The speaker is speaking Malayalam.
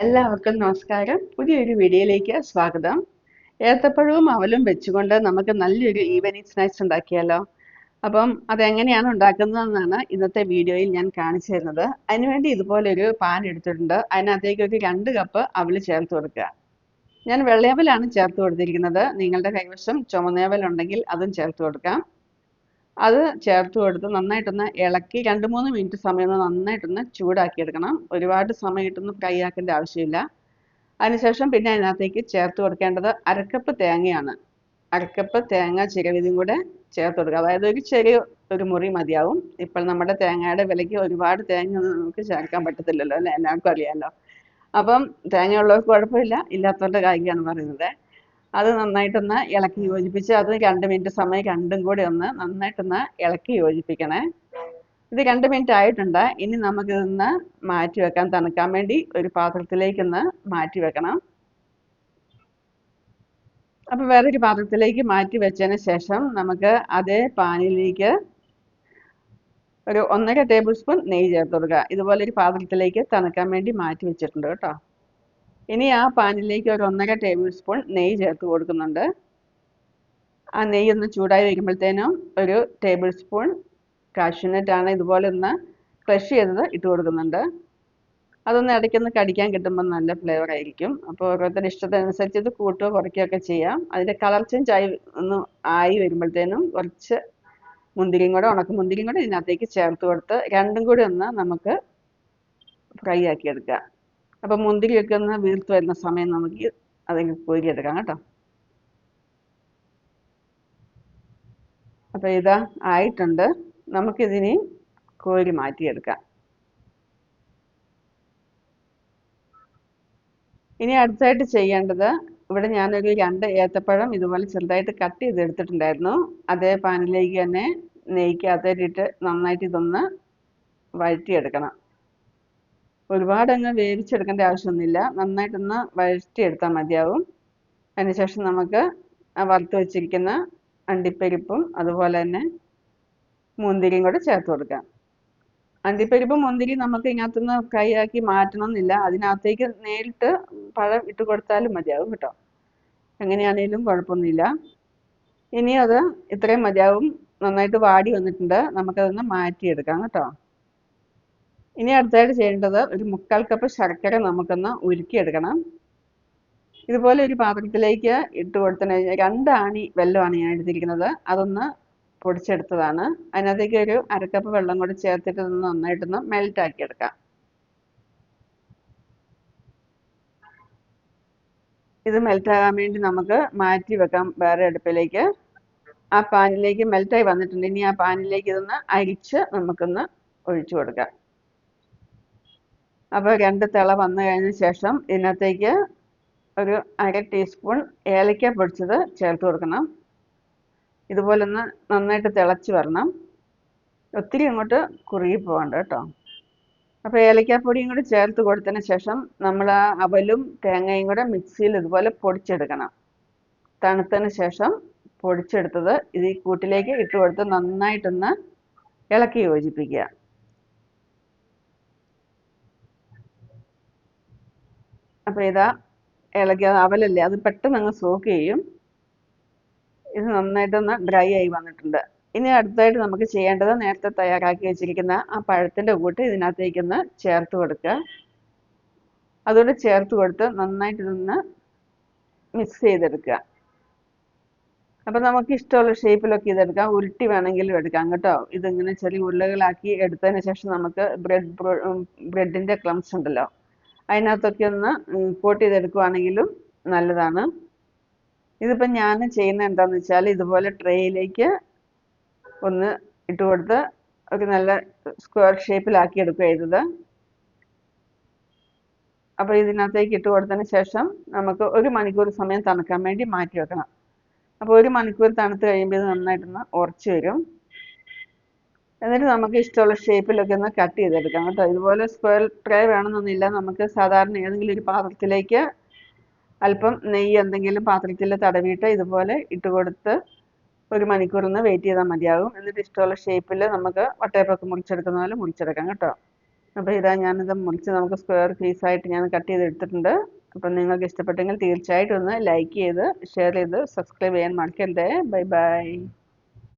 എല്ലാവർക്കും നമസ്കാരം. പുതിയൊരു വീഡിയോയിലേക്ക് സ്വാഗതം. ഏത്തപ്പഴവും അവലും വെച്ചുകൊണ്ട് നമുക്ക് നല്ലൊരു ഈവനിങ് സ്നാക്സ് ഉണ്ടാക്കിയാലോ? അപ്പം അതെങ്ങനെയാണ് ഉണ്ടാക്കുന്നതെന്നാണ് ഇന്നത്തെ വീഡിയോയിൽ ഞാൻ കാണിച്ചു തരുന്നത്. അതിനുവേണ്ടി ഇതുപോലൊരു പാൻ എടുത്തിട്ടുണ്ട്. അതിനകത്തേക്ക് ഒരു 2 കപ്പ് അവല് ചേർത്ത് കൊടുക്കുക. ഞാൻ വെള്ളയവലാണ് ചേർത്ത് കൊടുത്തിരിക്കുന്നത്. നിങ്ങളുടെ കൈവശം ചുമന്നയവലുണ്ടെങ്കിൽ അതും ചേർത്ത് കൊടുക്കാം. അത് ചേർത്ത് കൊടുത്ത് നന്നായിട്ടൊന്ന് ഇളക്കി 2-3 മിനിറ്റ് സമയം നന്നായിട്ടൊന്ന് ചൂടാക്കി എടുക്കണം. ഒരുപാട് സമയം ഇട്ടൊന്ന് ഫ്രൈ ആക്കേണ്ട ആവശ്യമില്ല. അതിനുശേഷം പിന്നെ അതിനകത്തേക്ക് ചേർത്ത് കൊടുക്കേണ്ടത് അരക്കപ്പ് തേങ്ങയാണ്. അരക്കപ്പ് തേങ്ങ ചിരവിയതും കൂടെ ചേർത്ത് കൊടുക്കുക. അതായത് ഒരു ചെറിയ ഒരു മുറി മതിയാവും. ഇപ്പോൾ നമ്മുടെ തേങ്ങയുടെ വിലയ്ക്ക് ഒരുപാട് തേങ്ങ ഒന്നും നമുക്ക് ചേർക്കാൻ പറ്റത്തില്ലല്ലോ അല്ലേ? എല്ലാവർക്കും അറിയാമല്ലോ. അപ്പം തേങ്ങ ഉള്ളവർക്ക് കുഴപ്പമില്ല, ഇല്ലാത്തവരുടെ കാര്യമാണ് പറയുന്നത്. അത് നന്നായിട്ടൊന്ന് ഇളക്കി യോജിപ്പിച്ച് അത് 2 മിനിറ്റ് സമയം രണ്ടും കൂടി ഒന്ന് നന്നായിട്ടൊന്ന് ഇളക്കി യോജിപ്പിക്കണേ. ഇത് 2 മിനിറ്റ് ആയിട്ടുണ്ട്. ഇനി നമുക്കിതൊന്ന് മാറ്റി വെക്കാം. തണുക്കാൻ വേണ്ടി ഒരു പാത്രത്തിലേക്കൊന്ന് മാറ്റി വെക്കണം. അപ്പോൾ വേറൊരു പാത്രത്തിലേക്ക് മാറ്റി വെച്ചതിന് ശേഷം നമുക്ക് അതേ പാനിലേക്ക് ഒരു 1.5 ടേബിൾ സ്പൂൺ നെയ്യ് ചേർത്ത് കൊടുക്കുക. ഇതുപോലെ ഒരു പാത്രത്തിലേക്ക് തണുക്കാൻ വേണ്ടി മാറ്റി വെച്ചിട്ടുണ്ട് കേട്ടോ. ഇനി ആ പാനിലേക്ക് ഒരു 1.5 ടേബിൾ സ്പൂൺ നെയ്യ് ചേർത്ത് കൊടുക്കുന്നുണ്ട്. ആ നെയ്യ് ഒന്ന് ചൂടായി വരുമ്പോഴത്തേനും ഒരു ടേബിൾ സ്പൂൺ കാഷ്യൂനട്ടാണ് ഇതുപോലെ ഒന്ന് ക്രഷ് ചെയ്തത് ഇട്ട് കൊടുക്കുന്നുണ്ട്. അതൊന്ന് ഇടയ്ക്കൊന്ന് കടിക്കാൻ കിട്ടുമ്പോൾ നല്ല ഫ്ലേവർ ആയിരിക്കും. അപ്പോൾ ഓരോരുത്തരുടെ ഇഷ്ടത്തിനനുസരിച്ച് ഇത് കൂട്ടുകയോ കുറയ്ക്കുകയോ ഒക്കെ ചെയ്യാം. അതിൻ്റെ കളർ ചേഞ്ച് ആയി വരുമ്പോഴത്തേനും കുറച്ച് മുന്തിരിയും കൂടെ ഉണക്കമുന്തിരിയും കൂടെ ഇതിനകത്തേക്ക് ചേർത്ത് കൊടുത്ത് രണ്ടും കൂടി ഒന്ന് നമുക്ക് ഫ്രൈ ആക്കി എടുക്കാം. അപ്പോൾ മുന്തിരിയൊക്കെ ഒന്ന് വീർത്ത് വരുന്ന സമയം നമുക്ക് അതിന് കോരിയെടുക്കാം കേട്ടോ. അപ്പോൾ ഇതാ ആയിട്ടുണ്ട്. നമുക്കിതിനി കോരി മാറ്റിയെടുക്കാം. ഇനി അടുത്തായിട്ട് ചെയ്യേണ്ടത്, ഇവിടെ ഞാനൊരു 2 ഏത്തപ്പഴം ഇതുപോലെ ചെറുതായിട്ട് കട്ട് ചെയ്തെടുത്തിട്ടുണ്ടായിരുന്നു. അതേ പാനിലേക്ക് തന്നെ നെയ്ക്കകത്തേക്കിട്ട് നന്നായിട്ട് ഇതൊന്ന് വഴറ്റിയെടുക്കണം. ഒരുപാട് അങ്ങ് വേവിച്ചെടുക്കേണ്ട ആവശ്യമൊന്നുമില്ല. നന്നായിട്ടൊന്ന് വഴറ്റിയെടുത്താൽ മതിയാവും. അതിനുശേഷം നമുക്ക് വറുത്ത് വെച്ചിരിക്കുന്ന അണ്ടിപ്പരിപ്പും അതുപോലെ തന്നെ മുന്തിരിയും കൂടെ ചേർത്ത് കൊടുക്കാം. അണ്ടിപ്പരിപ്പും മുന്തിരി നമുക്ക് ഇതിനകത്തുനിന്ന് ഫ്രൈ ആക്കി മാറ്റണം എന്നില്ല. അതിനകത്തേക്ക് നേരിട്ട് പഴം ഇട്ട് കൊടുത്താലും മതിയാവും കേട്ടോ. എങ്ങനെയാണേലും കുഴപ്പമൊന്നുമില്ല. ഇനി അത് ഇത്രയും മതിയാവും. നന്നായിട്ട് വാടി വന്നിട്ടുണ്ട്. നമുക്കതൊന്ന് മാറ്റിയെടുക്കാം കേട്ടോ. ഇനി അടുത്തായിട്ട് ചെയ്യേണ്ടത് ഒരു 1/4 കപ്പ് ശർക്കര നമുക്കൊന്ന് ഉരുക്കിയെടുക്കണം. ഇതുപോലെ ഒരു പാത്രത്തിലേക്ക് ഇട്ട് കൊടുത്തതിന് കഴിഞ്ഞാൽ 2 ആണി വെല്ലമാണ് ഞാൻ എടുത്തിരിക്കുന്നത്. അതൊന്ന് പൊടിച്ചെടുത്തതാണ്. അതിനകത്തേക്ക് ഒരു 1/2 കപ്പ് വെള്ളം കൂടി ചേർത്തിട്ട് നന്നായിട്ടൊന്ന് മെൽറ്റ് ആക്കി എടുക്കാം. ഇത് മെൽറ്റ് ആകാൻ വേണ്ടി നമുക്ക് മാറ്റി വെക്കാം വേറെ അടുപ്പിലേക്ക്. ആ പാനിലേക്ക് മെൽറ്റായി വന്നിട്ടുണ്ട്. ഇനി ആ പാനിലേക്ക് ഇതൊന്ന് അരിച്ച് നമുക്കൊന്ന് ഒഴിച്ചു കൊടുക്കാം. അപ്പോൾ 2 തിള വന്നു കഴിഞ്ഞ ശേഷം ഇതിനകത്തേക്ക് ഒരു 1/2 ടീസ്പൂൺ ഏലക്ക പൊടിച്ചത് ചേർത്ത് കൊടുക്കണം. ഇതുപോലെ ഒന്ന് നന്നായിട്ട് തിളച്ച് വരണം. ഒത്തിരി അങ്ങോട്ട് കുറുകി പോകണ്ട കേട്ടോ. അപ്പോൾ ഏലക്കാപ്പൊടിയും കൂടി ചേർത്ത് കൊടുത്തതിന് ശേഷം നമ്മൾ ആ അവലും തേങ്ങയും കൂടെ മിക്സിയിൽ ഇതുപോലെ പൊടിച്ചെടുക്കണം. തണുത്തതിന് ശേഷം പൊടിച്ചെടുത്തത് ഇത് ഈ കൂട്ടിലേക്ക് ഇട്ട് കൊടുത്ത് നന്നായിട്ടൊന്ന് ഇളക്കി യോജിപ്പിക്കുക. അപ്പോൾ ഇതാ ഇളക്കി അവലല്ലേ, അത് പെട്ടെന്ന് അങ്ങ് സോക്ക് ചെയ്യും. ഇത് നന്നായിട്ടൊന്ന് ഡ്രൈ ആയി വന്നിട്ടുണ്ട്. ഇനി അടുത്തായിട്ട് നമുക്ക് ചെയ്യേണ്ടത് നേരത്തെ തയ്യാറാക്കി വെച്ചിരിക്കുന്ന ആ പഴത്തിൻ്റെ കൂട്ട് ഇതിനകത്തേക്കൊന്ന് ചേർത്ത് കൊടുക്കുക. അതുകൂടെ ചേർത്ത് കൊടുത്ത് നന്നായിട്ട് ഇതൊന്ന് മിക്സ് ചെയ്തെടുക്കുക. അപ്പം നമുക്ക് ഇഷ്ടമുള്ള ഷേപ്പിലൊക്കെ ഇതെടുക്കാം. ഉരുട്ടി വേണമെങ്കിലും എടുക്കാം കേട്ടോ. ഇതിങ്ങനെ ചെറിയ ഉരുളകളാക്കി എടുത്തതിന് ശേഷം നമുക്ക് ബ്രെഡിൻ്റെ ക്രംസ് ഉണ്ടല്ലോ, അതിനകത്തൊക്കെ ഒന്ന് കോട്ട് ചെയ്തെടുക്കുവാണെങ്കിലും നല്ലതാണ്. ഇതിപ്പം ഞാൻ ചെയ്യുന്നത് എന്താണെന്ന് വെച്ചാൽ ഇതുപോലെ ട്രേയിലേക്ക് ഒന്ന് ഇട്ട് കൊടുത്ത് ഒരു നല്ല സ്ക്വയർ ഷേപ്പിലാക്കി എടുക്കുക ചെയ്തത്. അപ്പോൾ ഇതിനകത്തേക്ക് ഇട്ട് കൊടുത്തതിന് ശേഷം നമുക്ക് 1 മണിക്കൂർ സമയം തണുക്കാൻ വേണ്ടി മാറ്റി വെക്കണം. അപ്പോൾ 1 മണിക്കൂർ തണുത്ത് കഴിയുമ്പോൾ ഇത് നന്നായിട്ടൊന്ന് ഉറച്ച് വരും. എന്നിട്ട് നമുക്ക് ഇഷ്ടമുള്ള ഷേപ്പിലൊക്കെ ഒന്ന് കട്ട് ചെയ്തെടുക്കാം കേട്ടോ. ഇതുപോലെ സ്ക്വയർ ട്രേ വേണമെന്നൊന്നുമില്ല. നമുക്ക് സാധാരണ ഏതെങ്കിലും ഒരു പാത്രത്തിലേക്ക് അല്പം നെയ്യ് എന്തെങ്കിലും പാത്രത്തിൽ തടവിയിട്ട് ഇതുപോലെ ഇട്ട് കൊടുത്ത് 1 മണിക്കൂർ ഒന്ന് വെയിറ്റ് ചെയ്താൽ മതിയാകും. എന്നിട്ട് ഇഷ്ടമുള്ള ഷേപ്പിൽ നമുക്ക് വട്ടയപ്പമൊക്കെ മുറിച്ചെടുക്കുന്ന പോലെ മുറിച്ചെടുക്കാം കേട്ടോ. അപ്പോൾ ഇതാ ഞാനിത് മുറിച്ച് നമുക്ക് സ്ക്വയർ പീസായിട്ട് ഞാൻ കട്ട് ചെയ്ത് എടുത്തിട്ടുണ്ട്. അപ്പം നിങ്ങൾക്ക് ഇഷ്ടപ്പെട്ടെങ്കിൽ തീർച്ചയായിട്ടും ഒന്ന് ലൈക്ക് ചെയ്ത് ഷെയർ ചെയ്ത് സബ്സ്ക്രൈബ് ചെയ്യാൻ മറക്കരുതേ. Bye bye.